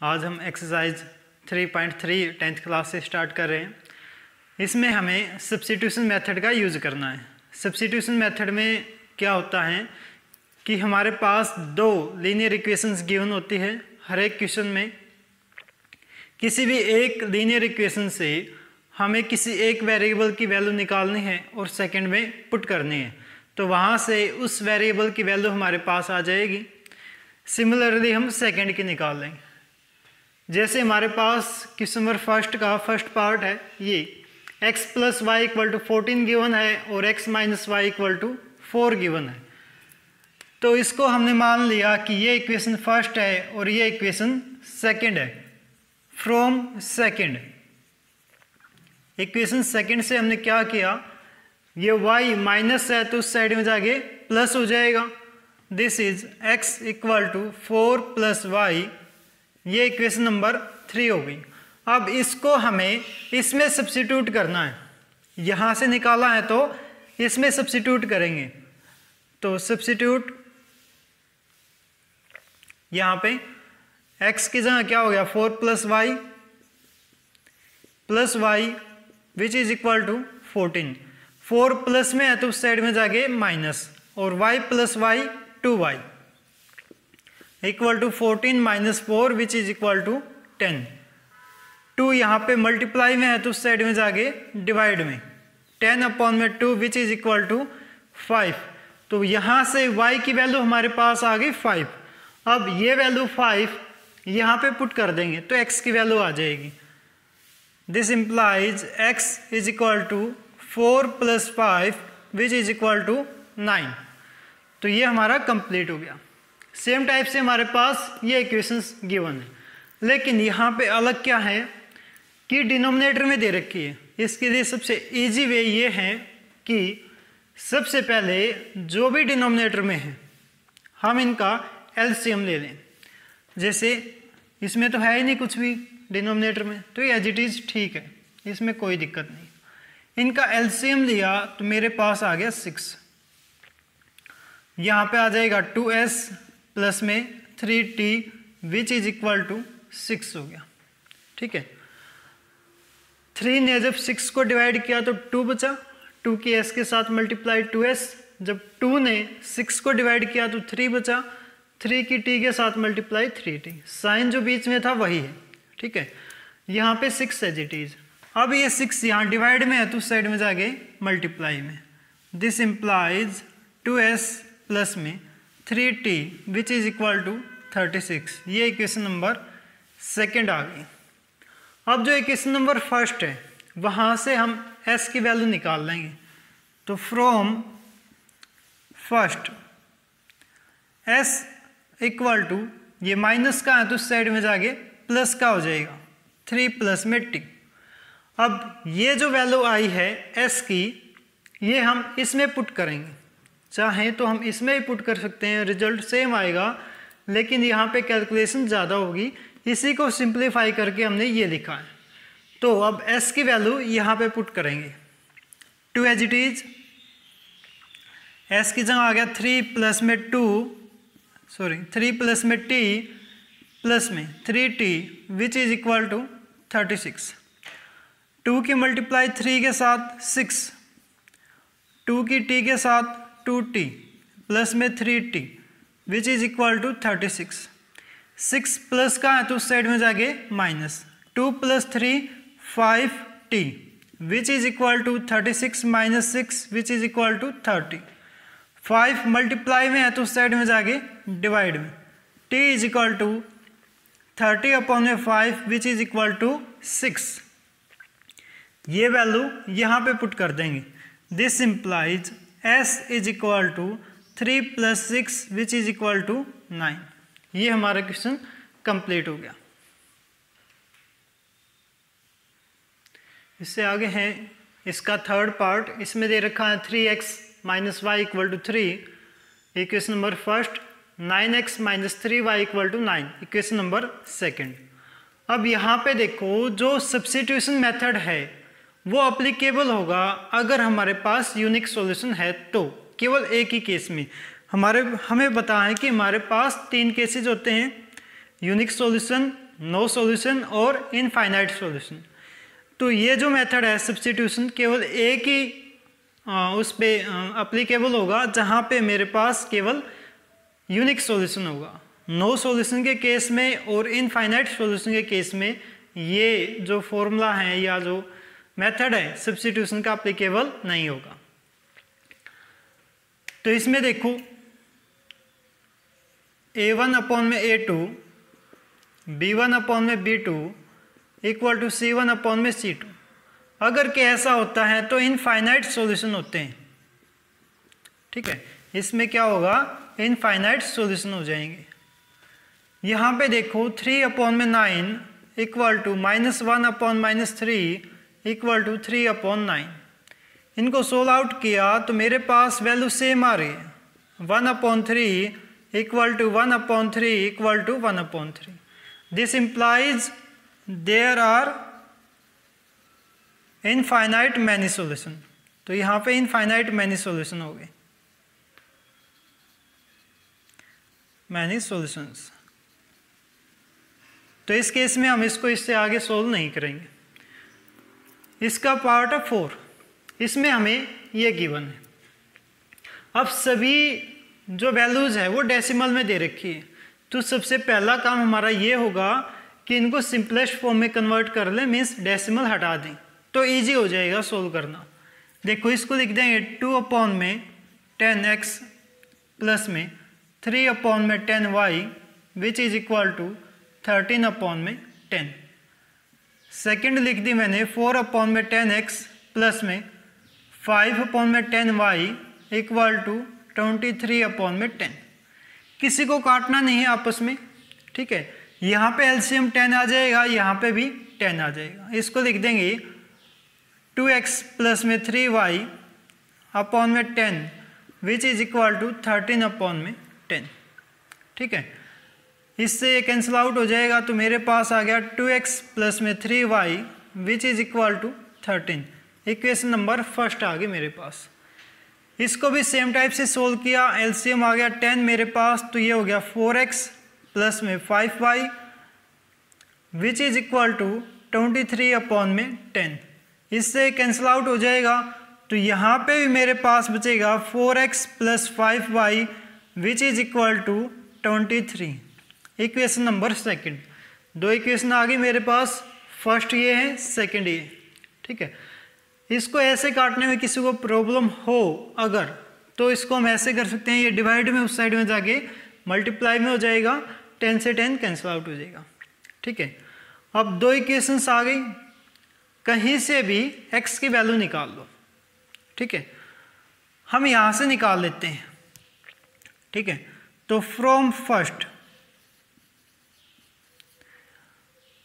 आज हम exercise 3.3 10th class से स्टार्ट कर रहे हैं। इसमें हमें सब्स्टिट्यूशन मेथड का यूज़ करना है। सब्स्टिट्यूशन मेथड में क्या होता है कि हमारे पास दो लीनियर इक्वेशंस गिवन होती है। हर एक क्वेश्चन में किसी भी एक लीनियर इक्वेशन से हमें किसी एक वेरिएबल की वैल्यू निकालनी है और सेकंड में पुट करनी है, तो वहाँ से उस वेरिएबल की वैल्यू हमारे पास आ जाएगी। सिमिलरली हम सेकंड की निकाल लेंगे। जैसे हमारे पास क्वेश्चन नंबर फर्स्ट का फर्स्ट पार्ट है, ये x + y = 14 गिवन है और x - y = 4 गिवन है। तो इसको हमने मान लिया कि ये इक्वेशन फर्स्ट है और ये इक्वेशन सेकंड है। फ्रॉम सेकंड इक्वेशन सेकंड से हमने क्या किया, ये y माइनस है तो उस साइड में जाके प्लस हो जाएगा। दिस इज x = 4 + y, ये इक्वेशन नंबर 3 हो गई। अब इसको हमें इसमें सब्स्टिट्यूट करना है। यहाँ से निकाला है तो इसमें सब्स्टिट्यूट करेंगे। तो सब्स्टिट्यूट यहाँ पे x की जगह क्या हो गया, 4 + y which is equal to 14। 4 plus में है तो उस साइड में जाके माइनस, और y + y 2y = 14 - 4 which is equal to 10। 2 यहाँ पे मल्टीप्लाई में है तो उस साइड में जाके डिवाइड में, 10/2 विच इज इक्वल टू 5। तो यहाँ से y की वैल्यू हमारे पास आ गई 5। अब ये वैल्यू 5 यहाँ पे पुट कर देंगे तो x की वैल्यू आ जाएगी। This implies x = 4 + 5 which is equal to 9। तो ये हमारा कंप्लीट हो गया। सेम टाइप से हमारे पास ये इक्वेशंस गिवन है, लेकिन यहाँ पे अलग क्या है कि डिनोमिनेटर में दे रखी है। इसके लिए सबसे इजी वे ये है कि सबसे पहले जो भी डिनोमिनेटर में है हम इनका एलसीएम ले लें। जैसे इसमें तो है ही नहीं कुछ भी डिनोमिनेटर में, तो ये एज इट इज ठीक है, इसमें कोई दिक्कत नहीं। इनका एलसीएम लिया तो मेरे पास आ गया 6। यहाँ पे आ जाएगा 2s प्लस में 3t which is equal to 6 हो गया। ठीक है, 3 ने जब 6 को डिवाइड किया तो 2 बचा, 2 की s के साथ मल्टीप्लाई 2s। जब 2 ने 6 को डिवाइड किया तो 3 बचा, 3 की t के साथ मल्टीप्लाई 3t। साइन जो बीच में था वही है। ठीक है, यहाँ पे 6 एज इट इज। अब ये 6 यहाँ डिवाइड में है तो उस साइड में जाके मल्टीप्लाई में। दिस इम्प्लाइज 2s प्लस में 3t which is equal to 36। ये इक्वेशन नंबर सेकंड आ गई। अब जो इक्वेशन नंबर फर्स्ट है वहाँ से हम s की वैल्यू निकाल लेंगे। तो फ्रॉम फर्स्ट s = ये माइनस का है तो उस साइड में जाके प्लस का हो जाएगा, 3 प्लस में t। अब ये जो वैल्यू आई है s की, ये हम इसमें पुट करेंगे। चाहें तो हम इसमें ही पुट कर सकते हैं, रिजल्ट सेम आएगा, लेकिन यहाँ पे कैलकुलेशन ज़्यादा होगी। इसी को सिंप्लीफाई करके हमने ये लिखा है। तो अब s की वैल्यू यहाँ पे पुट करेंगे। 2 एज इट इज, s की जगह आ गया 3 प्लस में t प्लस में 3t which is equal to 36। 2 की मल्टीप्लाई 3 के साथ 6, 2 की t के साथ 2t प्लस में 3t which is equal to 36। 6 plus का है तो उस साइड में जाके minus, 2 + 3 5t which is equal to 36 - 6 which is equal to 30। 5 multiply में है तो उस साइड में जाके डिवाइड में, t is equal to 30/5 which is equal to 6। ये वैल्यू यहाँ पे पुट कर देंगे। This implies s = 3 + 6 which is equal to 9। ये हमारा क्वेश्चन कंप्लीट हो गया। इससे आगे है इसका थर्ड पार्ट। इसमें दे रखा है 3x - y = 3, equation number first. 9x - 3y = 9, equation number second. अब यहाँ पे देखो, जो सब्स्टिट्यूशन मेथड है वो अप्लीकेबल होगा अगर हमारे पास यूनिक सॉल्यूशन है। तो केवल एक ही केस में हमें पता है कि हमारे पास 3 केसेस होते हैं, यूनिक सॉल्यूशन, नो सॉल्यूशन और इनफाइनाइट सॉल्यूशन। तो ये जो मेथड है सब्स्टिट्यूशन केवल एक ही उस पे अप्लीकेबल होगा जहाँ पे मेरे पास केवल यूनिक सॉल्यूशन होगा। नो सॉल्यूशन के केस में और इनफाइनाइट सॉल्यूशन के केस में ये जो फॉर्मूला है या जो मेथड है सब्स्टिट्यूशन का अप्लीकेबल नहीं होगा। तो इसमें देखो a1 अपॉन में a2, b1 अपॉन में b2 equal to c1 upon में c2। अगर कि ऐसा होता है तो इनफाइनाइट सॉल्यूशन होते हैं, ठीक है। इसमें क्या होगा, इनफाइनाइट सॉल्यूशन हो जाएंगे। यहाँ पे देखो 3 अपॉन में 9 equal to -1 upon -3 equal to 3 upon 9। इनको सोल्व आउट किया तो मेरे पास वैल्यू सेम आ रही है, 1 upon 3 equal to 1 upon 3 equal to 1 upon 3। This implies there are infinite many solution. तो यहाँ पे इनफाइनाइट मैनी सॉल्यूशन हो गए, मैनी सॉल्यूशंस। तो इस केस में हम इसको इससे आगे सोल्व नहीं करेंगे। इसका पार्ट है 4, इसमें हमें ये गिवन है। अब सभी जो वैल्यूज है वो डेसिमल में दे रखी है, तो सबसे पहला काम हमारा ये होगा कि इनको सिंपलेस्ट फॉर्म में कन्वर्ट कर लें, मीन्स डेसिमल हटा दें, तो इजी हो जाएगा सोल्व करना। देखो इसको लिख देंगे 2 अपॉन में 10x प्लस में 3 अपॉन में 10y which is equal to 13 upon में 10। सेकेंड लिख दी मैंने 4 अपॉन में 10x प्लस में 5 अपॉन में 10y इक्वल टू 23 अपॉन में 10। किसी को काटना नहीं है आपस में, ठीक है। यहाँ पे एलसीएम 10 आ जाएगा, यहाँ पे भी 10 आ जाएगा। इसको लिख देंगे 2x प्लस में 3y अपॉन में 10 which is equal to 13 upon में 10, ठीक है। इससे ये कैंसिल आउट हो जाएगा, तो मेरे पास आ गया 2x प्लस में 3y which is equal to 13। Equation number first आ गई मेरे पास। इसको भी सेम टाइप से सोल्व किया, एलसीएम आ गया 10 मेरे पास, तो ये हो गया 4x प्लस में 5y which is equal to 23 upon में 10। इससे कैंसिल आउट हो जाएगा, तो यहाँ पे भी मेरे पास बचेगा 4x plus 5y which is equal to 23। Equation number second. दो इक्वेशन आ गई मेरे पास, फर्स्ट ये है, सेकंड ये, ठीक है। इसको ऐसे काटने में किसी को प्रॉब्लम हो अगर, तो इसको हम ऐसे कर सकते हैं, ये डिवाइड में उस साइड में जाके मल्टीप्लाई में हो जाएगा, 10 से 10 कैंसिल आउट हो जाएगा, ठीक है। अब दो इक्वेशंस आ गई, कहीं से भी x की वैल्यू निकाल लो, ठीक है। हम यहाँ से निकाल लेते हैं, ठीक है। तो from first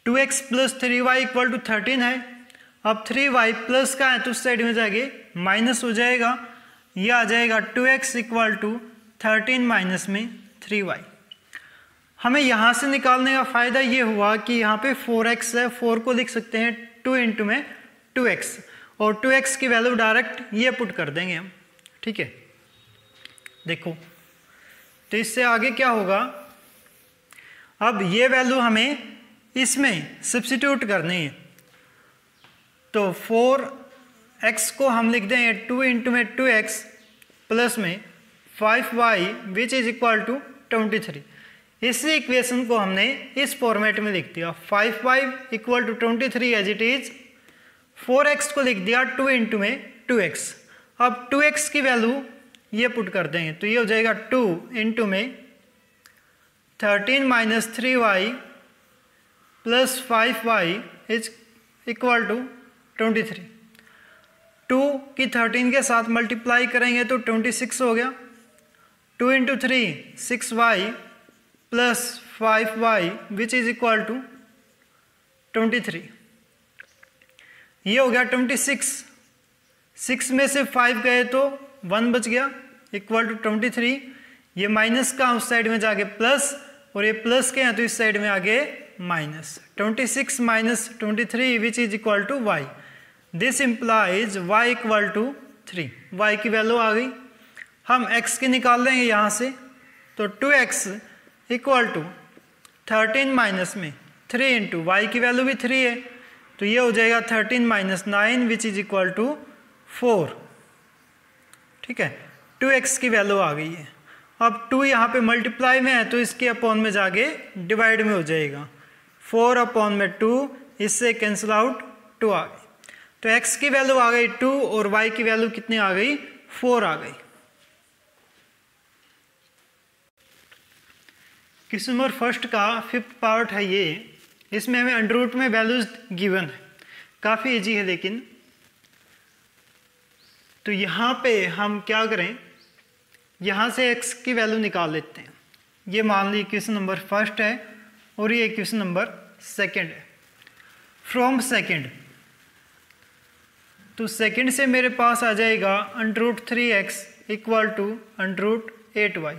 2x plus 3y equal to 13 है। अब 3y प्लस का है तो उस साइड में जाके माइनस हो जाएगा, ये आ जाएगा 2x इक्वल टू 13 माइनस में 3y। हमें यहाँ से निकालने का फ़ायदा ये हुआ कि यहाँ पे 4x है, 4 को लिख सकते हैं 2 इंटू में 2x, और 2x की वैल्यू डायरेक्ट ये पुट कर देंगे हम, ठीक है। देखो तो इससे आगे क्या होगा, अब ये वैल्यू हमें इसमें सब्स्टिट्यूट करनी है। तो 4x को हम लिख देंगे 2 इंटू में 2x प्लस में 5y which is equal to 23। इसी इक्वेशन को हमने इस फॉर्मेट में लिख दिया, 5y equal to 23 as it is. 4x को लिख दिया 2 इंटू में 2x। अब 2x की वैल्यू ये पुट कर देंगे, तो ये हो जाएगा 2 इंटू में 13 minus 3y plus 5y is equal to 23। 2 की 13 के साथ मल्टीप्लाई करेंगे तो 26 हो गया। 2 into 3 6y plus 5y which is equal to 23। ये हो गया 26। 6 में से 5 गए तो 1 बच गया इक्वल टू 23। ये माइनस का उस साइड में जाके प्लस, और ये प्लस के हैं तो इस साइड में आगे minus. 26 minus 23 which is equal to y। This implies y equal to 3। y की वैल्यू आ गई। हम x की निकाल लेंगे यहाँ से, तो 2x इक्वल टू 13 माइनस में 3 इंटू वाई की वैल्यू भी 3 है, तो ये हो जाएगा 13 minus 9 which is equal to 4। ठीक है, 2x की वैल्यू आ गई है। अब 2 यहाँ पे मल्टीप्लाई में है तो इसके अपॉन में जाके डिवाइड में हो जाएगा, 4 अपॉन में 2, इससे कैंसिल आउट 2 आ गई। तो x की वैल्यू आ गई 2 और y की वैल्यू कितनी आ गई, 4 आ गई। क्वेश्चन नंबर फर्स्ट का 5th पार्ट है ये, इसमें हमें अंडर रूट में वैल्यूज गिवन है, काफ़ी इजी है लेकिन। तो यहाँ पे हम क्या करें, यहाँ से x की वैल्यू निकाल लेते हैं। ये मान ली क्वेश्चन नंबर फर्स्ट है और ये क्वेश्चन नंबर सेकंड है। फ्रॉम सेकंड, तो सेकंड से मेरे पास आ जाएगा under root 3x equal to under root 8y।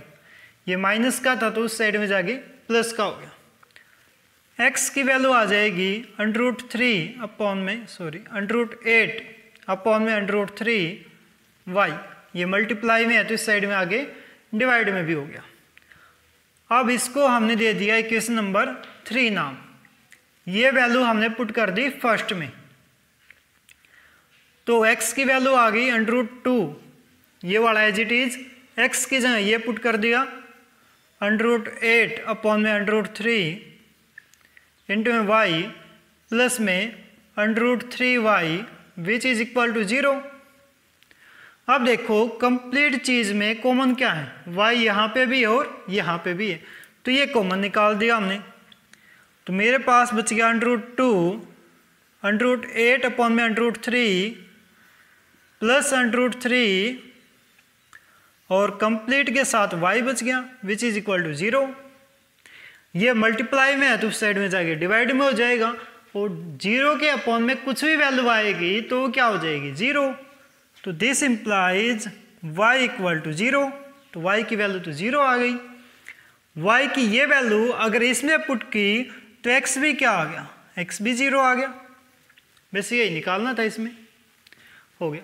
ये माइनस का था तो उस साइड में जाके प्लस का हो गया। x की वैल्यू आ जाएगी अंडर रूट 3 अपॉन में अंडर रूट 8 अपॉन में अंडर रूट 3y। ये मल्टीप्लाई में है तो इस साइड में आगे डिवाइड में भी हो गया। अब इसको हमने दे दिया इक्वेशन नंबर 3 नाम। ये वैल्यू हमने पुट कर दी फर्स्ट में, तो x की वैल्यू आ गई अंडर रूट 2, ये वाला एज इट इज। x की जगह ये पुट कर दिया अंडर रूट 8 अपॉन में अंडर रूट 3 इंटू में y प्लस में under root 3y which is equal to 0। अब देखो कंप्लीट चीज़ में कॉमन क्या है, y यहाँ पे भी है और यहाँ पे भी है, तो ये कॉमन निकाल दिया हमने। तो मेरे पास बच गया under root 2 under root 8 upon में under root 3 plus under root 3 और कंप्लीट के साथ y बच गया विच इज इक्वल टू 0। ये मल्टीप्लाई में है तो उस साइड में जाके डिवाइड में हो जाएगा, और 0 के अपॉन में कुछ भी वैल्यू आएगी तो क्या हो जाएगी, 0। तो this implies y equal to 0। तो y की वैल्यू तो 0 आ गई। y की ये वैल्यू अगर इसमें पुट की तो x भी क्या आ गया, x भी 0 आ गया। बस यही निकालना था, इसमें हो गया।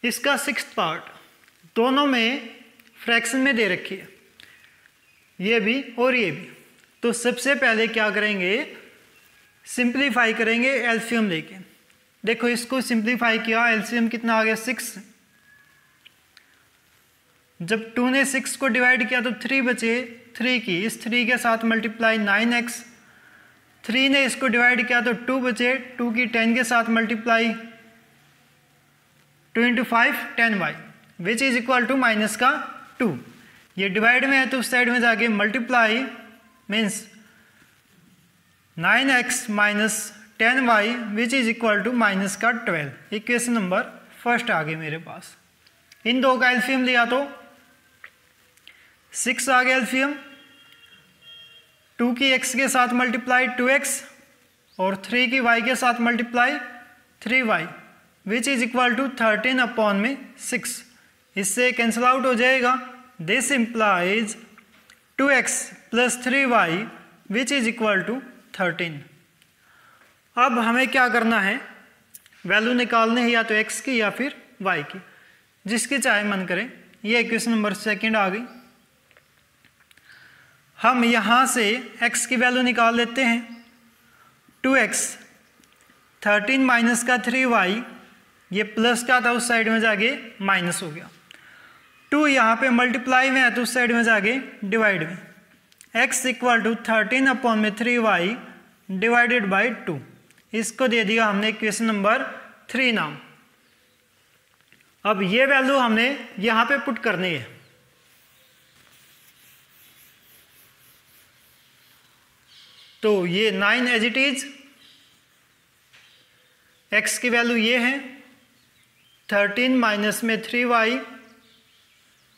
इसका 6th पार्ट, दोनों में फ्रैक्शन में दे रखी है, ये भी और ये भी। तो सबसे पहले क्या करेंगे, सिंप्लीफाई करेंगे एलसीएम लेके। देखो इसको सिंप्लीफाई किया, एलसीएम कितना आ गया, 6। जब 2 ने 6 को डिवाइड किया तो 3 बचे, 3 की इस 3 के साथ मल्टीप्लाई 9x। 3 ने इसको डिवाइड किया तो 2 बचे, 2 की 10 के साथ multiply 2 into 5 10y which is equal to minus का 2। ये डिवाइड में है तो उस साइड में जाके multiply means 9x minus 10y which is equal to minus का 12। इक्वेशन नंबर फर्स्ट आ गई मेरे पास। इन दो का एलसीएम लिया तो 6 आ गया एलसीएम, 2 की x के साथ मल्टीप्लाई 2x और 3 की y के साथ multiply 3y which is equal to 13 upon में 6। इससे कैंसिल आउट हो जाएगा। This implies 2x plus 3y which is equal to 13। अब हमें क्या करना है, वैल्यू निकालने है या तो x की या फिर y की, जिसकी चाहे मन करें। ये इक्वेशन नंबर सेकंड आ गई। हम यहाँ से x की वैल्यू निकाल लेते हैं, 2x 13 माइनस का 3y, ये प्लस का था उस साइड में जाके माइनस हो गया। 2 यहाँ पे मल्टीप्लाई में है तो उस साइड में जाके डिवाइड में, x इक्वल टू 13 अपॉन में 3y डिवाइडेड बाई 2। इसको दे दिया हमने इक्वेशन नंबर 3 नाम। अब ये वैल्यू हमने यहाँ पे पुट करनी है। तो ये 9 एज इट इज, x की वैल्यू ये है 13 माइनस में 3y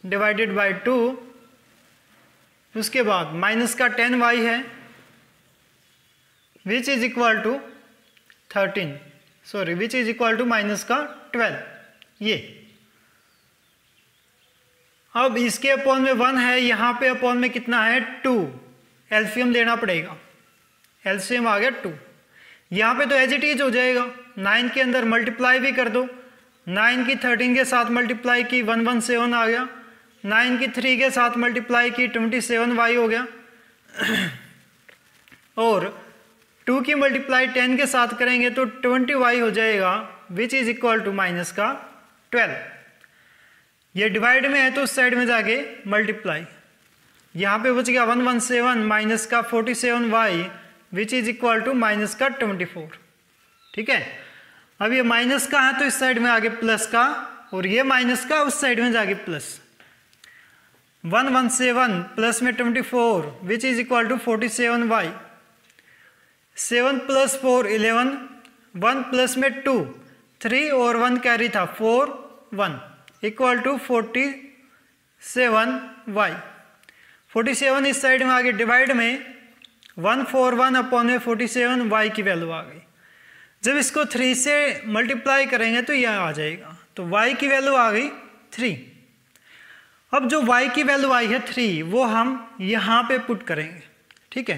डिवाइडेड बाई 2, उसके बाद माइनस का 10y है which is equal to 13 which is equal to minus का 12। ये अब इसके अपॉन में 1 है, यहाँ पे अपॉन में कितना है 2, एलसीएम लेना पड़ेगा। एलसीएम आ गया 2। यहाँ पे तो एज इट इज हो जाएगा, 9 के अंदर मल्टीप्लाई भी कर दो, 9 की 13 के साथ मल्टीप्लाई की 117 आ गया, 9 की 3 के साथ मल्टीप्लाई की 27y हो गया, और 2 की मल्टीप्लाई 10 के साथ करेंगे तो 20y हो जाएगा, which is equal to minus का 12। ये डिवाइड में है तो उस साइड में जाके मल्टीप्लाई, यहाँ पे बच गया 117 माइनस का 47y which is equal to minus का 24। ठीक है, अब ये माइनस का है तो इस साइड में आगे प्लस का, और ये माइनस का उस साइड में जाके प्लस। 117 प्लस में 24 which is equal to 47y। 7 plus 4 11, 1 plus में 2 3 और 1 कैरी था 4 1 इक्वल टू 47y। 47 इस साइड में आगे डिवाइड में 141 अपॉन में 47y की वैल्यू आ गई। जब इसको 3 से मल्टीप्लाई करेंगे तो यह आ जाएगा, तो y की वैल्यू आ गई 3। अब जो y की वैल्यू आई है 3 वो हम यहाँ पे पुट करेंगे। ठीक है,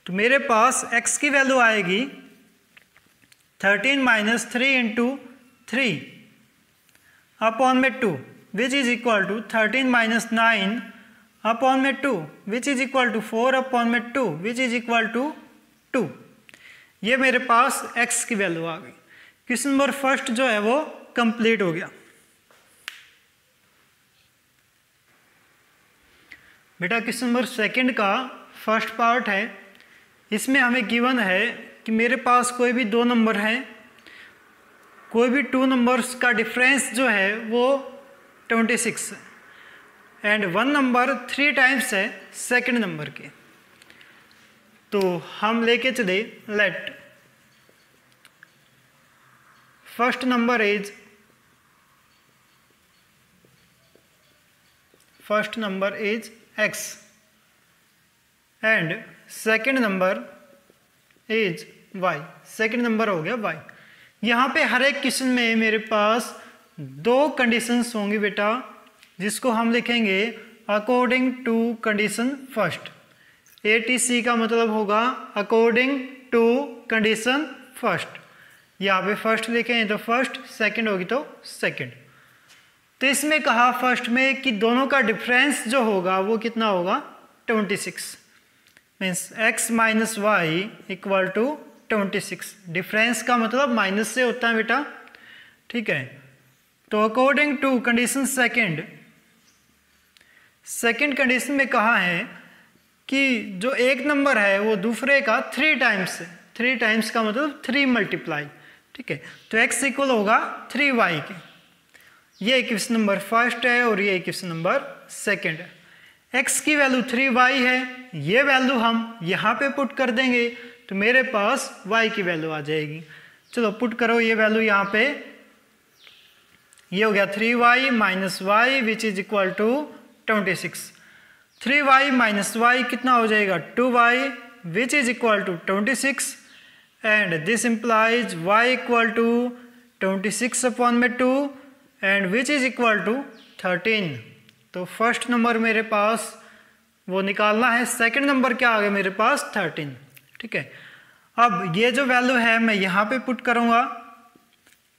तो मेरे पास x की वैल्यू आएगी 13 माइनस 3 इंटू 3 अपॉन में 2 which is equal to 13 minus 9 upon में 2 which is equal to 4 upon में 2 विच इज इक्वल टू 2। ये मेरे पास x की वैल्यू आ गई। क्वेश्चन नंबर फर्स्ट जो है वो कंप्लीट हो गया। बेटा क्वेश्चन नंबर सेकंड का फर्स्ट पार्ट है, इसमें हमें गिवन है कि मेरे पास कोई भी 2 नंबर हैं, कोई भी 2 नंबर्स का डिफरेंस जो है वो 26 है एंड 1 नंबर 3 टाइम्स है सेकंड नंबर के। तो हम लेके चले let first number is x and second number is y। Second number हो गया y। यहाँ पे हर एक क्वेश्चन में मेरे पास 2 कंडीशंस होंगी बेटा, जिसको हम लिखेंगे according to condition first. ATC का मतलब होगा अकॉर्डिंग टू कंडीशन फर्स्ट। यहाँ पे फर्स्ट लिखें तो फर्स्ट, सेकंड होगी तो सेकंड। तो इसमें कहा फर्स्ट में कि दोनों का डिफरेंस जो होगा वो कितना होगा 26, means x minus y equal to 26। Difference का मतलब माइनस से होता है बेटा। ठीक है, तो according to condition second condition में कहा है कि जो एक नंबर है वो दूसरे का 3 टाइम्स है। 3 टाइम्स का मतलब 3 मल्टीप्लाई। ठीक है, तो x इक्वल होगा 3y के। ये क्वेश्चन नंबर फर्स्ट है और ये क्वेश्चन नंबर सेकंड है। x की वैल्यू 3y है, ये वैल्यू हम यहाँ पे पुट कर देंगे तो मेरे पास y की वैल्यू आ जाएगी। चलो पुट करो ये वैल्यू यहाँ पे। ये हो गया 3y minus y which is equal to 26। 3y minus y कितना हो जाएगा 2y which is equal to 26 and this implies y equal to 26 upon में 2 and which is equal to 13। तो फर्स्ट नंबर मेरे पास वो निकालना है, सेकंड नंबर क्या आ गया मेरे पास 13। ठीक है, अब ये जो वैल्यू है मैं यहाँ पे पुट करूँगा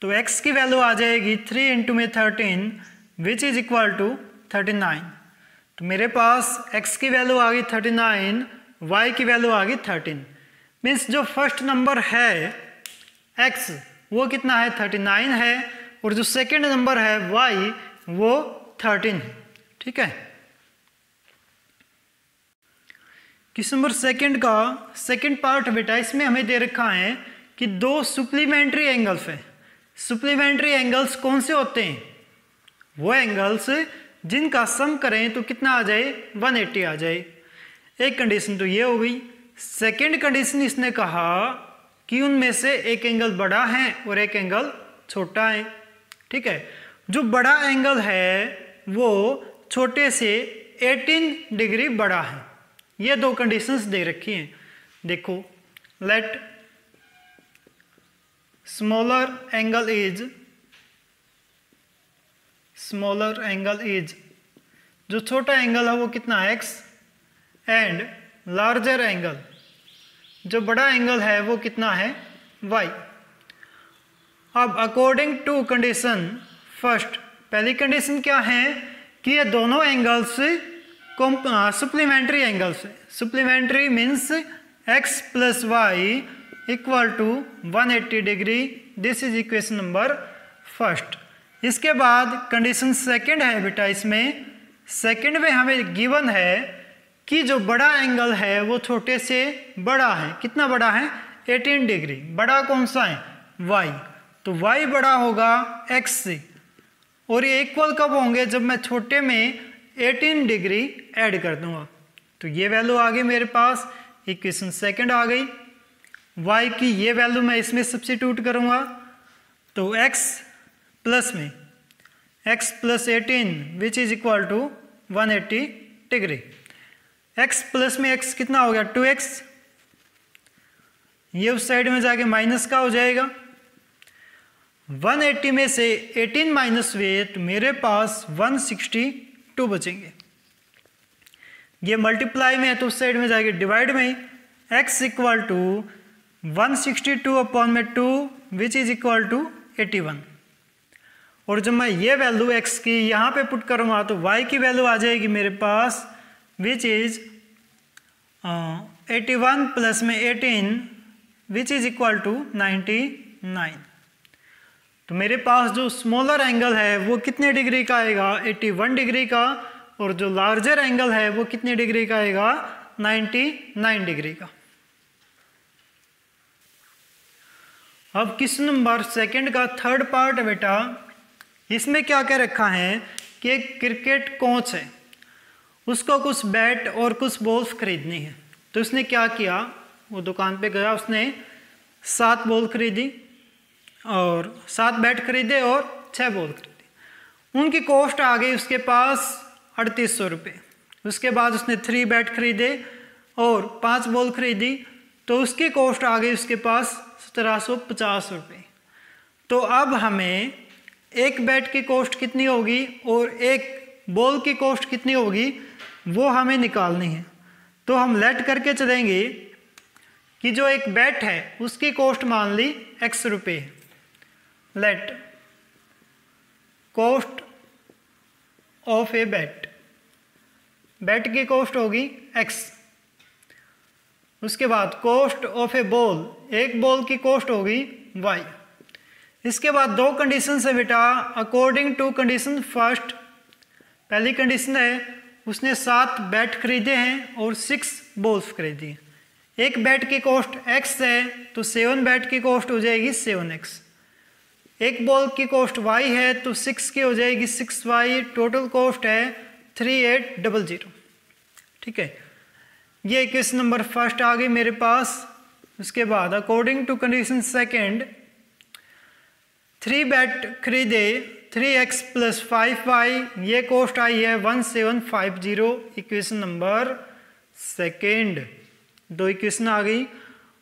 तो x की वैल्यू आ जाएगी 3 इंटू में 13 विच इज इक्वल टू 39। तो मेरे पास x की वैल्यू आ गई 39, y की वैल्यू आ गई 13। मीन्स जो फर्स्ट नंबर है x वो कितना है 39 है और जो सेकंड नंबर है y वो 13 है। ठीक है, क्वेश्चन नंबर सेकंड का सेकंड पार्ट बेटा, इसमें हमें दे रखा है कि 2 सुप्लीमेंट्री एंगल्स हैं। सुप्लीमेंट्री एंगल्स कौन से होते हैं? वो एंगल्स जिनका सम करें तो कितना आ जाए 180 आ जाए। एक कंडीशन तो ये हो गई। सेकंड कंडीशन इसने कहा कि उनमें से एक एंगल बड़ा है और एक एंगल छोटा है। ठीक है, जो बड़ा एंगल है वो छोटे से 18 डिग्री बड़ा है। ये 2 कंडीशंस दे रखी हैं। देखो, लेट स्मॉलर एंगल इज जो छोटा एंगल है वो कितना है x एंड लार्जर एंगल जो बड़ा एंगल है वो कितना है y। अब अकॉर्डिंग टू कंडीशन फर्स्ट, पहली कंडीशन क्या है कि ये दोनों एंगल्स सुप्लीमेंट्री एंगल्स है। Supplementary means x plus y equal to 180 degree. This is equation number first. इसके बाद कंडीशन सेकंड है बेटा, इसमें सेकंड में हमें गिवन है कि जो बड़ा एंगल है वो छोटे से बड़ा है। कितना बड़ा है? 18 डिग्री। बड़ा कौन सा है? y। तो y बड़ा होगा x से, और ये इक्वल कब होंगे? जब मैं छोटे में 18 डिग्री ऐड कर दूंगा। तो ये वैल्यू आ गई मेरे पास, इक्वेशन सेकंड आ गई। y की ये वैल्यू मैं इसमें सब्स्टिट्यूट करूंगा, तो x प्लस में x plus 18 which is equal to 180 degree. x plus में x कितना हो गया? 2x। ये उस साइड में जाके माइनस का हो जाएगा। 180 में से 18 माइनस हुए तो मेरे पास 162 बचेंगे। ये मल्टीप्लाई में है तो उस साइड में जाके डिवाइड में, x इक्वल टू 162 अपॉन में 2 विच इज इक्वल टू 81। और जब मैं ये वैल्यू x की यहाँ पे पुट करूँगा तो y की वैल्यू आ जाएगी मेरे पास विच इज 81 प्लस में 18 विच इज इक्वल टू 99। तो मेरे पास जो स्मॉलर एंगल है वो कितने डिग्री का आएगा? 81 डिग्री का। और जो लार्जर एंगल है वो कितने डिग्री का आएगा? 99 डिग्री का। अब क्वेश्चन नंबर सेकंड का थर्ड पार्ट है बेटा। इसमें क्या क्या रखा है कि एक क्रिकेट कोच है, उसको कुछ बैट और कुछ बॉल्स खरीदनी है। तो उसने क्या किया? वो दुकान पे गया, उसने 7 बॉल खरीदी और 7 बैट खरीदे और 6 बॉल खरीदी। उनकी कॉस्ट आ गई उसके पास 3800 रुपये। उसके बाद उसने 3 बैट खरीदे और 5 बॉल खरीदी, तो उसकी कॉस्ट आ गई उसके पास 1750 रुपये। तो अब हमें एक बैट की कॉस्ट कितनी होगी और एक बॉल की कॉस्ट कितनी होगी वो हमें निकालनी है। तो हम लेट करके चलेंगे कि जो एक बैट है उसकी कॉस्ट मान ली x रुपये। Let cost of a bat, bat की कॉस्ट होगी x। उसके बाद कॉस्ट ऑफ ए बॉल, एक बॉल की कॉस्ट होगी y। इसके बाद 2 कंडीशन है बेटा, अकॉर्डिंग टू कंडीशन फर्स्ट। पहली कंडीशन है उसने 7 बैट खरीदे हैं और 6 बॉल्स खरीदी हैं। एक बैट की कॉस्ट x है तो 7 बैट की कॉस्ट हो जाएगी 7x। एक बॉल की कॉस्ट y है तो 6 की हो जाएगी 6y। टोटल कॉस्ट है 3800। ठीक है, ये इक्वेशन नंबर फर्स्ट आ गई मेरे पास। उसके बाद according to condition second, 3 bat खरीदे 3x प्लस 5y, ये कॉस्ट आई है 1750। Equation number second. 2 इक्वेशन आ गई।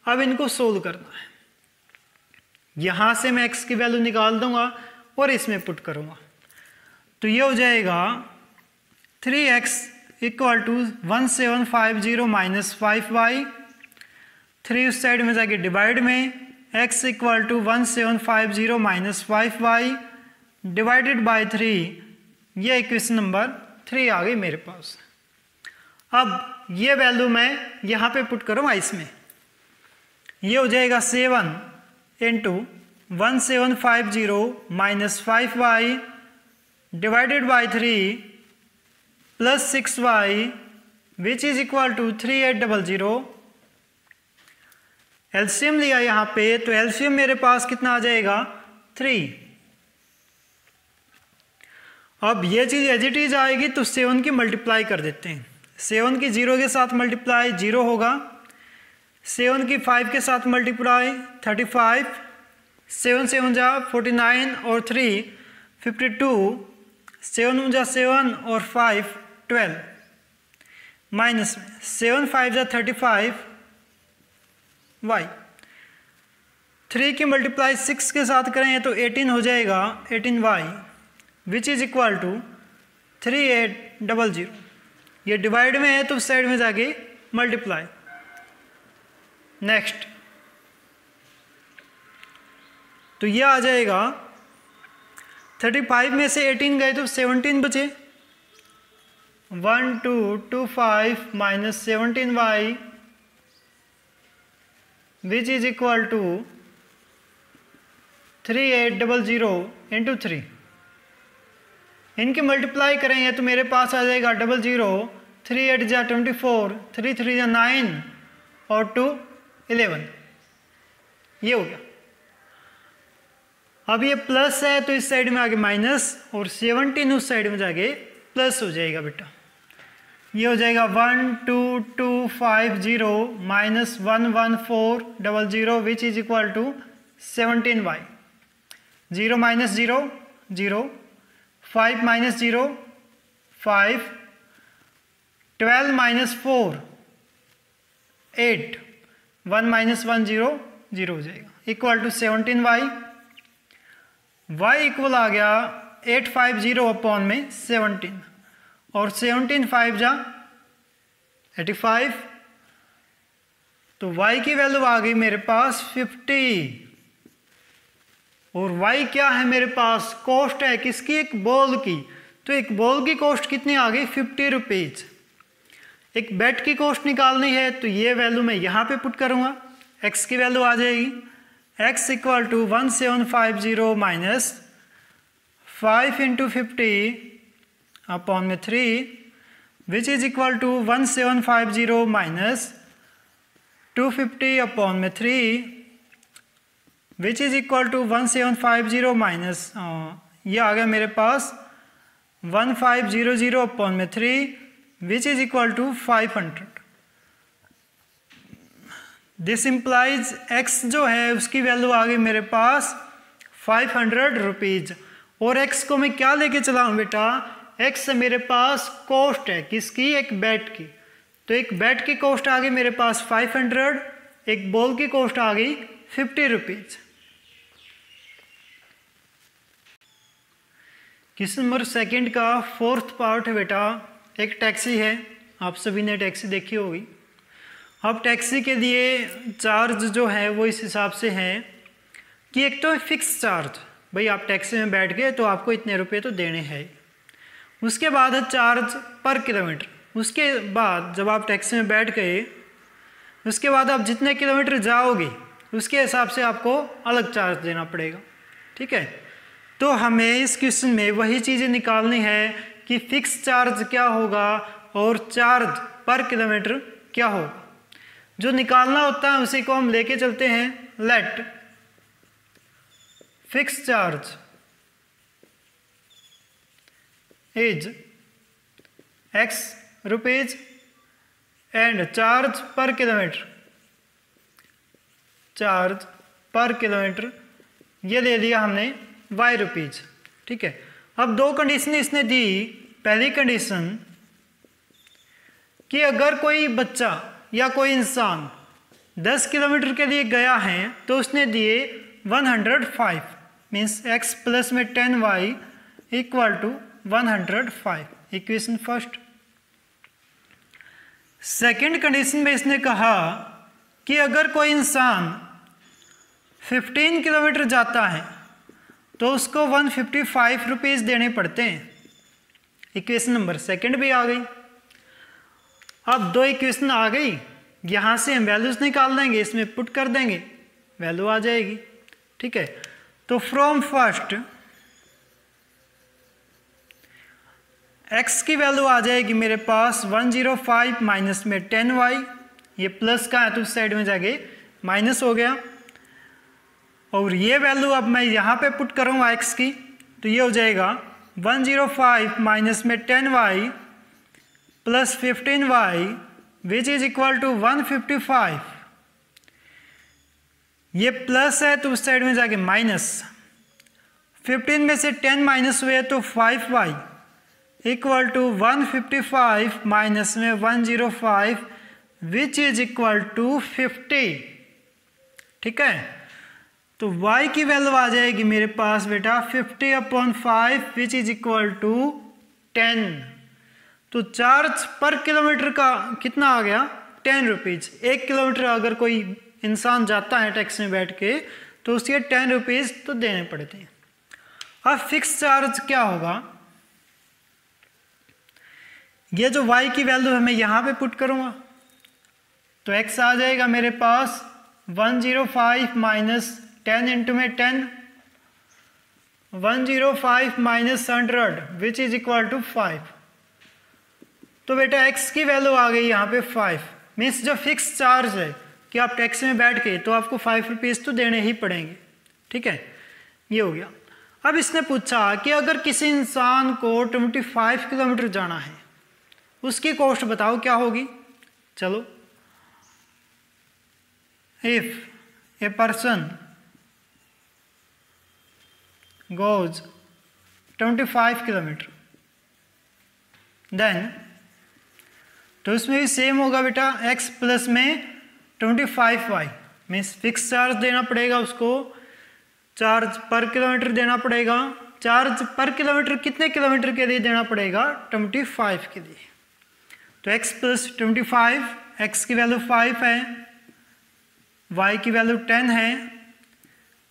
अब इनको सोल्व करना है। यहाँ से मैं x की वैल्यू निकाल दूंगा और इसमें पुट करूँगा। तो ये हो जाएगा 3x equal to 1750 minus 5y। 3 उस साइड में जाके डिवाइड में, x equal to 1750 minus 5y divided by 3। ये इक्वेशन नंबर 3 आ गई मेरे पास। अब ये वैल्यू मैं यहाँ पे पुट करूँगा इसमें। ये हो जाएगा 7 into 1750 minus 5y divided by 3 plus 6y which is equal to 3800। LCM लिया यहाँ पे, तो एलसीएम मेरे पास कितना आ जाएगा? 3। अब ये चीज़ एज इट इज आएगी तो 7 की मल्टीप्लाई कर देते हैं। 7 की 0 के साथ मल्टीप्लाई 0 होगा, 7 की 5 के साथ मल्टीप्लाई 35, 7 7 जा 49 और 3 52, 7 जा 7 और 5 12, माइनस 7 5 जा 35 y। 3 की मल्टीप्लाई 6 के साथ करें तो 18 हो जाएगा 18y which is equal to 3800। ये डिवाइड में है तो उस साइड में जाके मल्टीप्लाई। नेक्स्ट, तो ये आ जाएगा 35 में से 18 गए तो 17 बचे। 1225 minus 17y which is equal to 3800 into 3। इनकी मल्टीप्लाई करेंगे तो मेरे पास आ जाएगा 00, 3 8 जा 24, 3 3 जा 9 और 2 11। ये हो गया। अब ये प्लस है तो इस साइड में आगे माइनस और 17 उस साइड में जाके प्लस हो जाएगा बेटा। ये हो जाएगा 12250 minus 11400 which is equal to 17y। 0 minus 0 0, 5 minus 0 5, 12 minus 4 8, 1 minus 1 0 0 हो जाएगा equal to 17y। y equal आ गया 850 अपॉन में 17 और 17 5 जा 85, तो y की वैल्यू आ गई मेरे पास 50। और y क्या है मेरे पास? कॉस्ट है किसकी? एक बॉल की। तो एक बॉल की कॉस्ट कितनी आ गई? 50 रुपीज। एक बैट की कॉस्ट निकालनी है तो ये वैल्यू मैं यहाँ पे पुट करूँगा, x की वैल्यू आ जाएगी x equal to 1750 minus 5 into 50 upon में 3 which is equal to 1750 minus 250 upon में 3 which is equal to 1750 minus ये आ गया मेरे पास 1500 अपॉन में 3 which is equal to 500। This implies x जो है उसकी वैल्यू आ गई मेरे पास 500 रुपीज। और x को मैं क्या लेके चला हूँ बेटा? x मेरे पास कॉस्ट है किसकी? एक बैट की। तो एक बैट की कॉस्ट आ गई मेरे पास 500, एक बॉल की कॉस्ट आ गई 50 रुपीज। क्वेश्चन नंबर 2 का 4th पार्ट है बेटा। एक टैक्सी है, आप सभी ने टैक्सी देखी होगी। अब टैक्सी के लिए चार्ज जो है वो इस हिसाब से है कि एक तो फिक्स चार्ज, भाई आप टैक्सी में बैठ गए तो आपको इतने रुपए तो देने हैं। उसके बाद है चार्ज पर किलोमीटर। उसके बाद जब आप टैक्सी में बैठ गए उसके बाद आप जितने किलोमीटर जाओगे उसके हिसाब से आपको अलग चार्ज देना पड़ेगा, ठीक है। तो हमें इस क्वेश्चन में वही चीज़ें निकालनी है कि फिक्स चार्ज क्या होगा और चार्ज पर किलोमीटर क्या होगा। जो निकालना होता है उसी को हम लेके चलते हैं। Let fix charge is x rupees and charge per kilometre ये ले लिया हमने y रुपीज, ठीक है। अब दो कंडीशन इसने दी। पहली कंडीशन कि अगर कोई बच्चा या कोई इंसान 10 किलोमीटर के लिए गया है तो उसने दिए 105 मीन्स x प्लस में 10y equal to 105। Equation first. Second condition में इसने कहा कि अगर कोई इंसान 15 किलोमीटर जाता है तो उसको 155 रुपीज़ देने पड़ते हैं। इक्वेशन नंबर 2 भी आ गई। अब दो इक्वेशन आ गई, यहाँ से हम वैल्यूज निकाल देंगे, इसमें पुट कर देंगे, वैल्यू आ जाएगी, ठीक है। तो फ्रॉम फर्स्ट x की वैल्यू आ जाएगी मेरे पास 105 माइनस में 10y, ये प्लस का है तो उस साइड में जाके माइनस हो गया। और ये वैल्यू अब मैं यहाँ पे पुट करूँगा x की, तो ये हो जाएगा 105 माइनस में 10y plus 15y which is equal to 155। ये प्लस है तो उस साइड में जाके माइनस, 15 में से 10 माइनस हुए तो 5y इक्वल टू 155 माइनस में 105 विच इज इक्वल टू 50, ठीक है। तो y की वैल्यू आ जाएगी मेरे पास बेटा 50 upon 5 which is equal to 10। तो चार्ज पर किलोमीटर का कितना आ गया? 10 रुपीज़। 1 किलोमीटर अगर कोई इंसान जाता है टैक्सी में बैठ के तो उसके 10 रुपीज़ तो देने पड़ते हैं। अब फिक्स चार्ज क्या होगा? ये जो y की वैल्यू है मैं यहाँ पे पुट करूँगा तो x आ जाएगा मेरे पास 105 माइनस 10 इंटू में 10, 105 minus 100 which is equal to 5। तो बेटा x की वैल्यू आ गई यहाँ पे 5। मीन्स जो फिक्स चार्ज है कि आप टैक्सी में बैठ के तो आपको 5 रुपीज़ तो देने ही पड़ेंगे। ठीक है, ये हो गया। अब इसने पूछा कि अगर किसी इंसान को 25 किलोमीटर जाना है, उसकी कॉस्ट बताओ क्या होगी। चलो, if a person goes 25 kilometre then, तो इसमें भी सेम होगा बेटा, x प्लस में 25y मीन्स फिक्स चार्ज देना पड़ेगा उसको, चार्ज पर किलोमीटर देना पड़ेगा। चार्ज पर किलोमीटर कितने किलोमीटर के लिए देना पड़ेगा? 25 के लिए। तो x प्लस 25, x की वैल्यू 5 है, y की वैल्यू 10 है,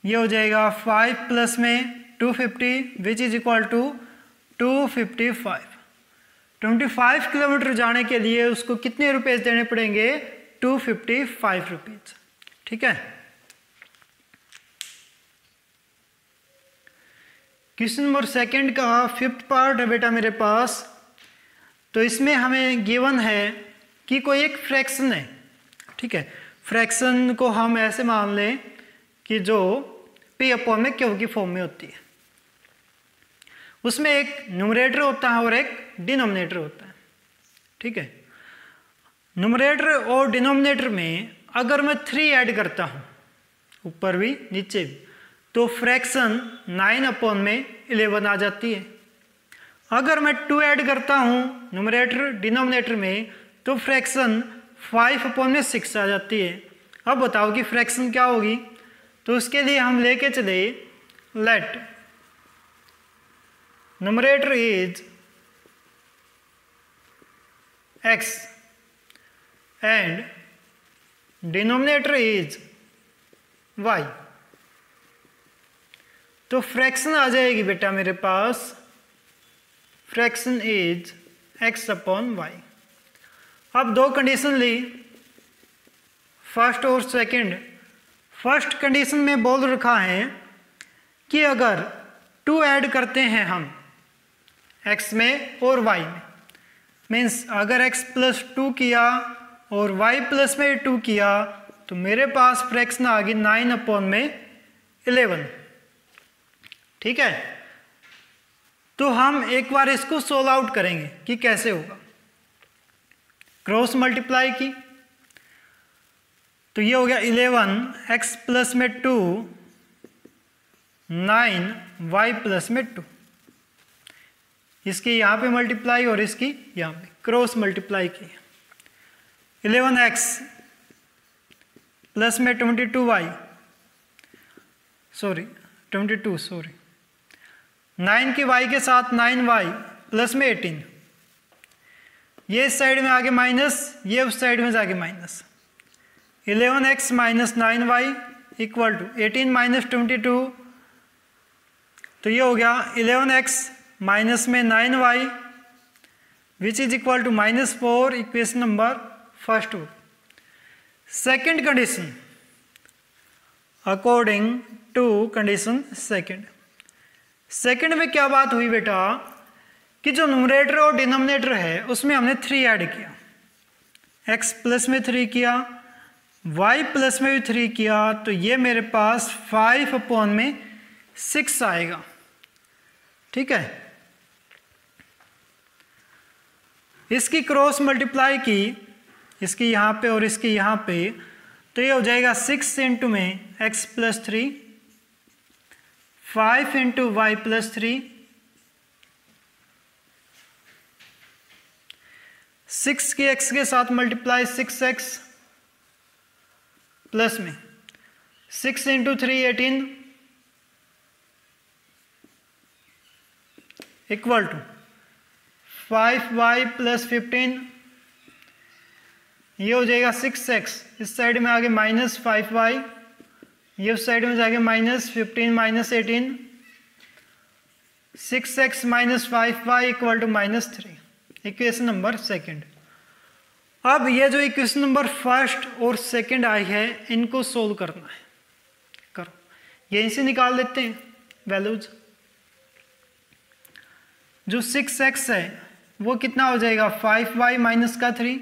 ये हो जाएगा 5 प्लस में 250 which is equal to 255। 25 kilometre जाने के लिए उसको कितने रुपए देने पड़ेंगे? 255 रुपीज। ठीक है। क्वेश्चन नंबर सेकंड का 5th पार्ट है बेटा मेरे पास। तो इसमें हमें गिवन है कि कोई एक फ्रैक्शन है। ठीक है, फ्रैक्शन को हम ऐसे मान लें कि जो p अपॉन में क्यू की फॉर्म में होती है। उसमें एक न्यूमरेटर होता है और एक डिनोमिनेटर होता है। ठीक है, न्यूमरेटर और डिनोमिनेटर में अगर मैं 3 ऐड करता हूँ, ऊपर भी नीचे भी, तो फ्रैक्शन 9 अपॉन में 11 आ जाती है। अगर मैं 2 ऐड करता हूँ न्यूमरेटर डिनोमिनेटर में, तो फ्रैक्शन 5 अपॉन में 6 आ जाती है। अब बताओ कि फ्रैक्शन क्या होगी। तो उसके लिए हम लेके चले, let numerator is x and denominator is y। तो फ्रैक्शन आ जाएगी बेटा मेरे पास, fraction is x upon y। अब दो कंडीशन ली, फर्स्ट और सेकंड। फर्स्ट कंडीशन में बोल रखा है कि अगर 2 ऐड करते हैं हम x में और y में, मीन्स अगर x प्लस 2 किया और y प्लस में 2 किया, तो मेरे पास फ्रैक्शन आ गई 9 अपॉन में 11। ठीक है, तो हम एक बार इसको सोल्व आउट करेंगे कि कैसे होगा। क्रॉस मल्टीप्लाई की, तो ये हो गया 11 x प्लस में 2 9 y प्लस में 2। इसकी यहाँ पे मल्टीप्लाई और इसकी यहाँ पे क्रॉस मल्टीप्लाई की। 11x प्लस में 22y, सॉरी 22, सॉरी 9 की y के साथ 9y प्लस में 18। ये इस साइड में आगे माइनस, ये उस साइड में जाके minus. 11x minus 9y equal to 18 minus 22, तो ये हो गया 11x माइनस में 9y which is equal to -4। Equation number first हो। Second condition, according to condition second. Second में क्या बात हुई बेटा कि जो न्यूमरेटर और डिनोमिनेटर है उसमें हमने 3 ऐड किया, x प्लस में 3 किया, y प्लस में भी 3 किया, तो ये मेरे पास 5 अपॉन में 6 आएगा। ठीक है, इसकी क्रॉस मल्टीप्लाई की, इसकी यहाँ पे और इसकी यहाँ पे, तो ये हो जाएगा 6 इंटू में x plus 3, 5 into y plus 3, 6 की x के साथ मल्टीप्लाई 6x प्लस में 6 into 3 18 equal to 5y plus 15। ये हो जाएगा 6x, इस साइड में आगे माइनस 5y, ये उस साइड में जाके minus 15 minus 18, 6x minus 5y equal to -3। Equation number second. अब ये जो इक्वेशन नंबर फर्स्ट और सेकंड आई है इनको सोल्व करना है। करो, यहीं से निकाल लेते हैं वैल्यूज। जो 6x है वो कितना हो जाएगा 5y माइनस का 3,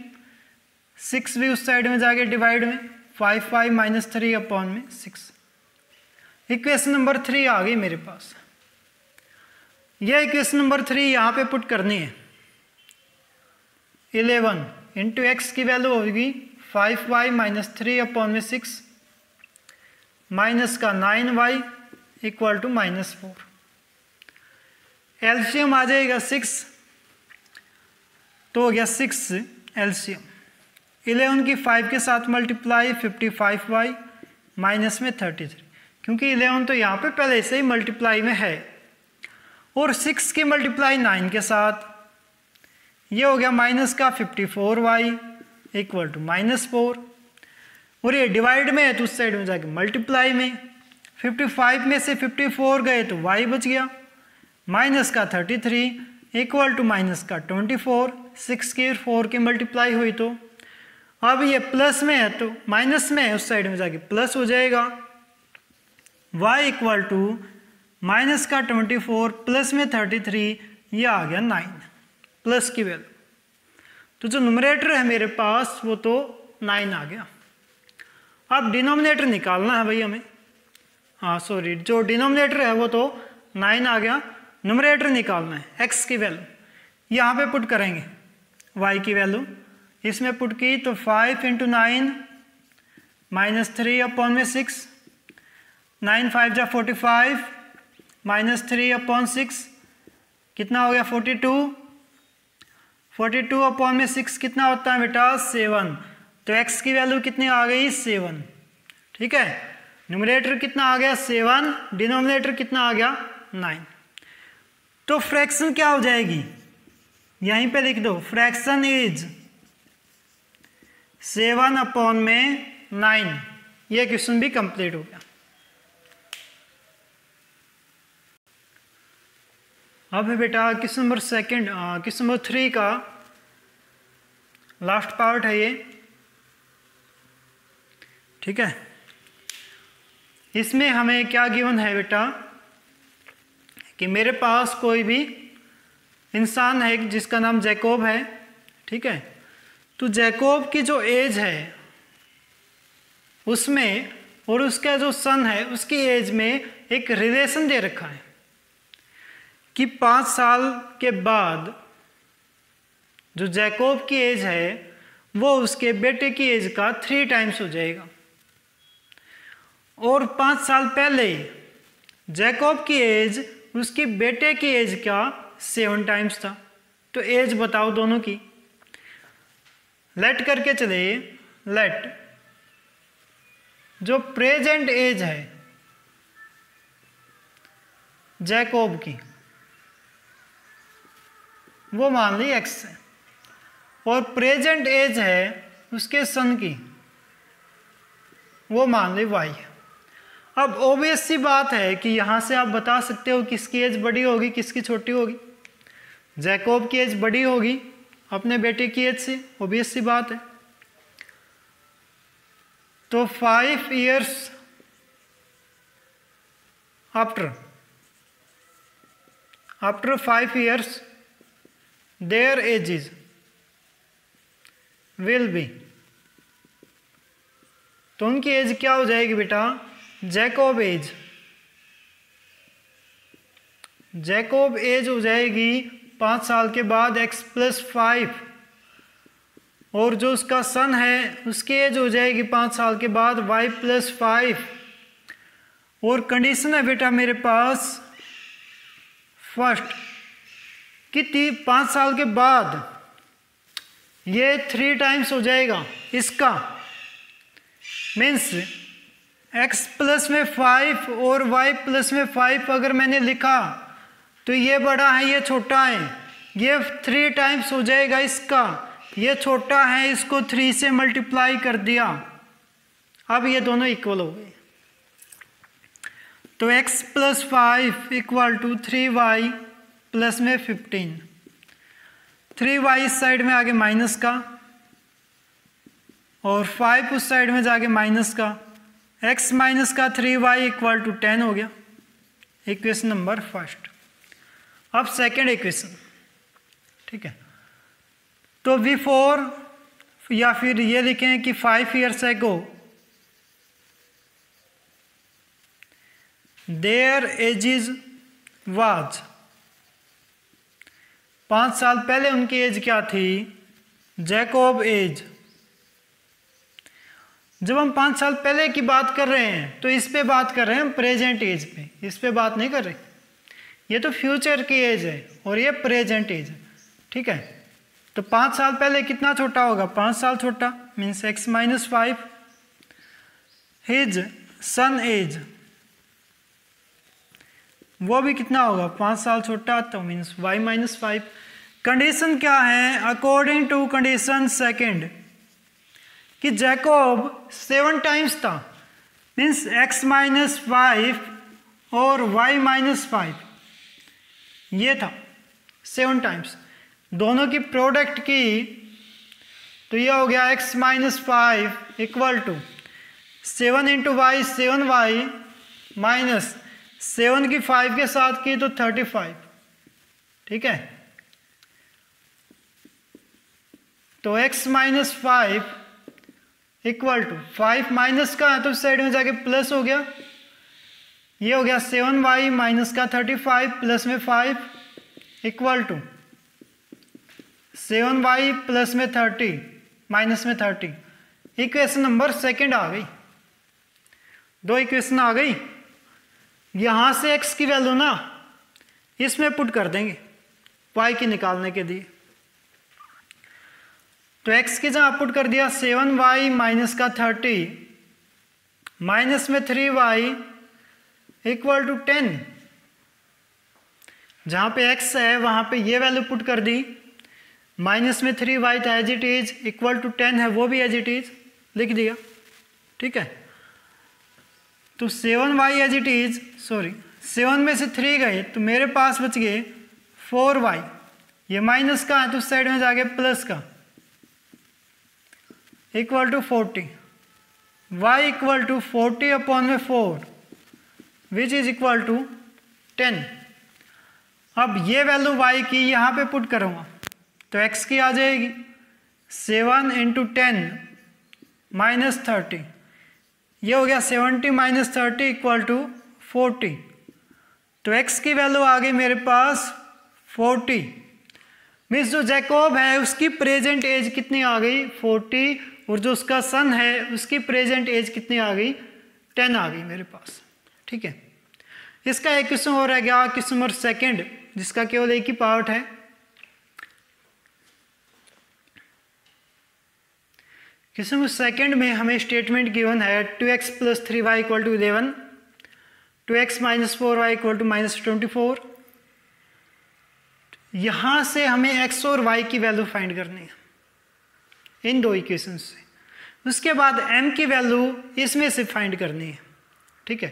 6 भी उस साइड में जाके डिवाइड में 5y माइनस 3 अपॉन में 6। इक्वेशन नंबर 3 आ गई मेरे पास। यह इक्वेशन नंबर 3 यहाँ पे पुट करनी है। 11 इंटू एक्स की वैल्यू होगी 5y माइनस 3 अपॉन में 6 माइनस का 9y इक्वल टू -4। एलसीएम आ जाएगा 6, तो हो गया 6 एलसीएम। 11 की 5 के साथ मल्टीप्लाई 55y माइनस में 33, क्योंकि 11 तो यहाँ पे पहले से ही मल्टीप्लाई में है, और 6 की मल्टीप्लाई 9 के साथ ये हो गया माइनस का 54y इक्वल टू -4, और ये डिवाइड में है तो उस साइड में जाके मल्टीप्लाई में 55 में से 54 गए तो y बच गया माइनस का 33 इक्वल टू माइनस का 24। 6 की 4 की मल्टीप्लाई हुई तो अब ये प्लस में है तो माइनस में है, उस साइड में जाके प्लस हो जाएगा। y इक्वल टू माइनस का 24 प्लस में 33, ये आ गया 9 प्लस की वैल्यू। तो जो न्यूमरेटर है मेरे पास वो तो 9 आ गया। अब डिनोमिनेटर निकालना है भाई हमें। हाँ सॉरी, जो डिनोमिनेटर है वो तो 9 आ गया, न्यूमरेटर निकालना है। x की वैल्यू यहाँ पे पुट करेंगे, y की वैल्यू इसमें पुट की तो 5 इंटू 9 माइनस 3 अपॉन में 6, 9 5 जा 45 माइनस 3 अपॉन 6 कितना हो गया 42, 42 अपॉन में 6 कितना होता है बेटा 7। तो x की वैल्यू कितनी आ गई 7। ठीक है, न्यूमरेटर कितना आ गया 7, डिनोमिनेटर कितना आ गया 9। तो फ्रैक्शन क्या हो जाएगी, यहीं पे लिख दो, फ्रैक्शन इज 7 अपॉन में 9। ये क्वेश्चन भी कंप्लीट हो गया। अब है बेटा question number second, question number 3 का लास्ट पार्ट है ये। ठीक है, इसमें हमें क्या गिवन है बेटा कि मेरे पास कोई भी इंसान है जिसका नाम जैकोब है। ठीक है, तो जैकोब की जो एज है उसमें और उसका जो सन है उसकी एज में एक रिलेशन दे रखा है कि 5 साल के बाद जो जैकोब की एज है वो उसके बेटे की एज का 3 टाइम्स हो जाएगा, और 5 साल पहले जैकोब की एज उसकी बेटे की एज का 7 टाइम्स था। तो एज बताओ दोनों की, लेट करके चले। लेट जो प्रेजेंट एज है जैकोब की वो मान ली x है, और प्रेजेंट एज है उसके सन की वो मान ली y है। अब ऑब्वियस सी बात है कि यहाँ से आप बता सकते हो किसकी एज बड़ी होगी किसकी छोटी होगी। जैकोब की एज बड़ी होगी अपने बेटे की एज से, ऑब्वियस सी बात है। तो 5 years after 5 years their ages will be, तो उनकी एज क्या हो जाएगी बेटा जैकोब एज हो जाएगी 5 साल के बाद x + 5, और जो उसका सन है उसकी एज हो जाएगी 5 साल के बाद y + 5। और कंडीशन है बेटा मेरे पास फर्स्ट कि 5 साल के बाद ये 3 टाइम्स हो जाएगा इसका, मीन्स x प्लस में 5 और y प्लस में 5 अगर मैंने लिखा तो ये बड़ा है ये छोटा है, ये 3 टाइम्स हो जाएगा इसका, ये छोटा है इसको 3 से मल्टीप्लाई कर दिया। अब ये दोनों इक्वल हो गए, तो x + 5 = 3y प्लस में 15। 3y इस साइड में आगे माइनस का और 5 उस साइड में जाके माइनस का, x माइनस का 3y इक्वल टू 10 हो गया, इक्वेशन नंबर फर्स्ट। अब सेकेंड इक्वेशन, ठीक है, तो V4 या फिर ये लिखें कि 5 years ago their ages was, 5 साल पहले उनकी एज क्या थी, जैकोब एज। जब हम 5 साल पहले की बात कर रहे हैं तो इस पे बात कर रहे हैं हम प्रेजेंट एज पे, इस पे बात नहीं कर रहे। ये तो फ्यूचर की एज है और ये प्रेजेंट एज है, ठीक है। तो 5 साल पहले कितना छोटा होगा, 5 साल छोटा, means x minus 5। His son age, वो भी कितना होगा, 5 साल छोटा, तो मीन्स y माइनस 5। कंडीशन क्या है, अकॉर्डिंग टू कंडीशन सेकेंड, कि जैकोब 7 टाइम्स था, मीन्स x माइनस 5 और y माइनस 5, ये था 7 टाइम्स। दोनों की प्रोडक्ट की तो यह हो गया x minus 5 equal to 7 into y 7y minus 7 की 5 के साथ की तो 35, ठीक है। तो x minus 5 equal to 5 minus का है तो साइड में जाके प्लस हो गया, ये हो गया 7y माइनस का 35 प्लस में 5 इक्वल टू 7y प्लस में 30 माइनस में 30। इक्वेशन नंबर सेकंड आ गई, 2 इक्वेशन आ गई। यहां से x की वैल्यू ना इसमें पुट कर देंगे y की निकालने के लिए। तो x की जगह पुट कर दिया 7y माइनस का 30 माइनस में 3y इक्वल टू 10। जहां पे x है वहां पे ये वैल्यू पुट कर दी, माइनस में 3y था as it is, equal to 10 है वो भी एज इट इज लिख दिया, ठीक है। तो 7y as it is, sorry 7 में से 3 गए तो मेरे पास बच गए 4y, ये माइनस का है तो उस साइड में जाके प्लस का, equal to 40, y equal to 40 upon में 4 विच इज इक्वल टू 10। अब ये वैल्यू y की यहाँ पे पुट करूँगा तो x की आ जाएगी 7 इंटू 10 माइनस 30, ये हो गया 70 माइनस 30 इक्वल टू 40। तो x की वैल्यू आ गई मेरे पास 40, मीन्स जो जैकोब है उसकी प्रेजेंट एज कितनी आ गई 40, और जो उसका सन है उसकी प्रेजेंट एज कितनी आ गई 10 आ गई मेरे पास, ठीक है। इसका एक क्वेश्चन और रह गया, क्वेश्चन नंबर सेकेंड, जिसका केवल एक ही पार्ट है। क्वेश्चन नंबर सेकेंड में हमें स्टेटमेंट गिवन है 2x plus 3y equal to 11, 2x minus 4y equal to minus 24। यहां से हमें x और y की वैल्यू फाइंड करनी है इन 2 इक्वेशन से। उसके बाद m की वैल्यू इसमें से फाइंड करनी है, ठीक है।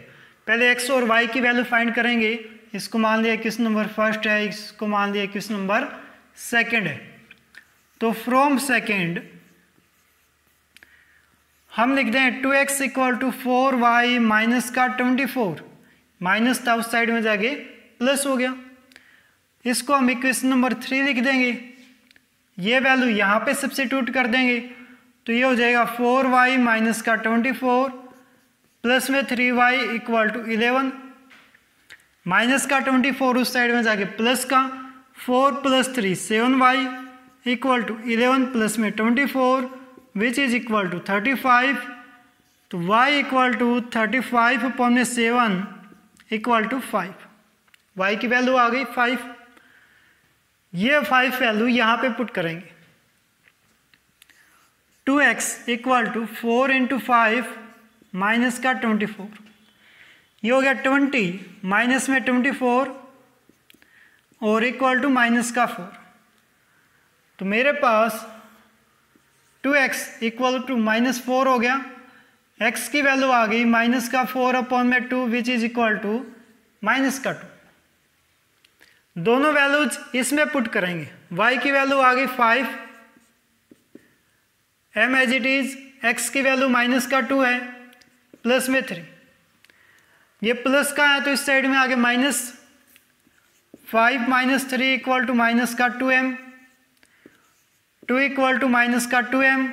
पहले x और y की वैल्यू फाइंड करेंगे, इसको मान लिया क्वेश्चन नंबर फर्स्ट है, इसको मान लिया क्वेश्चन नंबर सेकंड है। तो फ्रॉम सेकंड हम लिख दें 2x equal to 4y minus का 24, माइनस था उस साइड में जाके प्लस हो गया, इसको हम इक्वेशन नंबर 3 लिख देंगे। ये वैल्यू यहाँ पे सब्स्टिट्यूट कर देंगे तो ये हो जाएगा 4y माइनस का 24 प्लस में 3y इक्वल टू 11, माइनस का 24 उस साइड में जाके प्लस का, 4 plus 3 7y equal to 11 plus में 24 विच इज इक्वल टू 35। तो y इक्वल टू 35 अपॉन में 7 इक्वल टू 5, y की वैल्यू आ गई 5। ये 5 वैल्यू यहाँ पे पुट करेंगे, 2x equal to 4 into 5 minus का 24, ये हो गया 20 माइनस में 24 और इक्वल टू माइनस का 4। तो मेरे पास 2x इक्वल टू माइनस 4 हो गया, x की वैल्यू आ गई माइनस का 4 अपॉन में 2 which is equal to minus का 2। दोनों वैल्यूज इसमें पुट करेंगे, y की वैल्यू आ गई 5, m as it is x की वैल्यू -2 है, प्लस में 3, ये प्लस का है तो इस साइड में आगे -5 - 3 equal to -2m, 2 equal to -2m,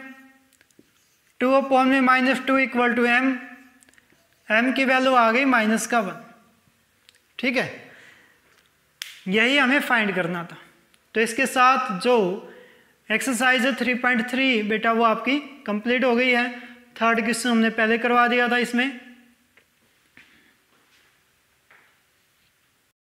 2 upon में -2 इक्वल टू m, m की वैल्यू आ गई -1। ठीक है, यही हमें फाइंड करना था। तो इसके साथ जो एक्सरसाइज 3.3 बेटा वो आपकी कंप्लीट हो गई है। थर्ड क्वेश्चन हमने पहले करवा दिया था इसमें।